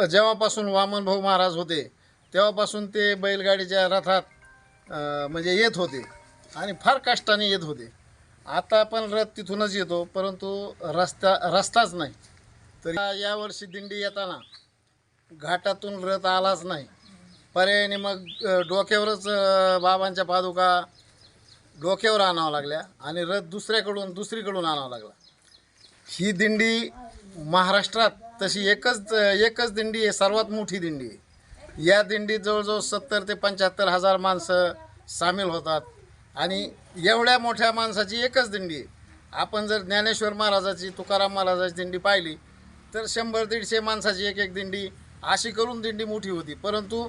जेव्हापासून वामनभाऊ महाराज होते तेव्हापासून ते बैलगाडीच्या रथात म्हणजे येत होते आणि फार कष्टाने येत होते. आता पण रथ तिथूनच येतो, परंतु रस्ताच नाही. तर यावर्षी दिंडी येताना घाटातून रथ आलाच नाही. पर्यायाने मग डोक्यावरच बाबांच्या पादुका डोक्यावर आणावं लागल्या आणि रथ दुसरीकडून आणावं लागला. ही दिंडी महाराष्ट्रात तशी एकच दिंडी आहे, सर्वात मोठी दिंडी आहे. या दिंडीत जवळजवळ 70 ते 75 हजार माणसं सामील होतात आणि एवढ्या मोठ्या माणसाची एकच दिंडी आहे. आपण जर ज्ञानेश्वर महाराजाची, तुकाराम महाराजाची दिंडी पाहिली तर 100-150 माणसाची एक दिंडी अशी करून दिंडी मोठी होती. परंतु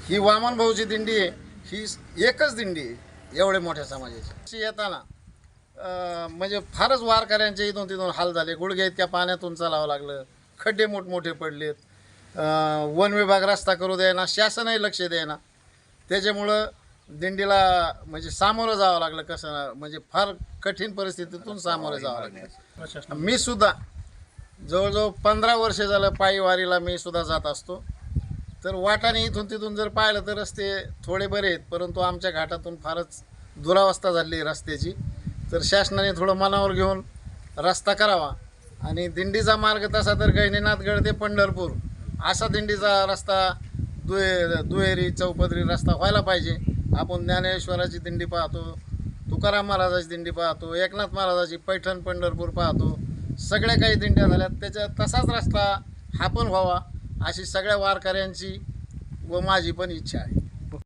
ही वामनभाऊची दिंडी आहे, ही एकच दिंडी आहे एवढ्या मोठ्या समाजाची. येताना म्हणजे फारच वारकऱ्यांचे इथून तिथून हाल झाले. गुडघे इतक्या पाण्यातून चालावं लागलं, खड्डे मोठमोठे पडलेत, वन विभाग रस्ता करू द्यायना, शासनही लक्ष द्यायना. त्याच्यामुळं दिंडीला म्हणजे सामोरं जावं लागलं. कसं म्हणजे फार कठीण परिस्थितीतून सामोरं जावं लागलं. मी सुद्धा जवळजवळ 15 वर्ष झालं पायी वारीला मी सुद्धा जात असतो. तर वाटाने इथून तिथून जर पाहिलं तर रस्ते थोडे बरे आहेत, परंतु आमच्या घाटातून फारच दुरावस्था झाली रस्त्याची. तर शासनाने थोडं मनावर घेऊन रस्ता करावा आणि दिंडीचा मार्ग तसा तर गहिनीनाथगड ते पंढरपूर असा दिंडीचा रस्ता दुहेरी चौपदरी रस्ता व्हायला पाहिजे. आपण ज्ञानेश्वराची दिंडी पाहतो, तुकाराम महाराजाची दिंडी पाहतो, एकनाथ महाराजाची पैठण पंढरपूर पाहतो, सगळ्या काही दिंड्या झाल्यात. त्याच्या तसाच रस्ता हा पण व्हावा अशी सगळ्या वारकऱ्यांची व माझी पण इच्छा आहे.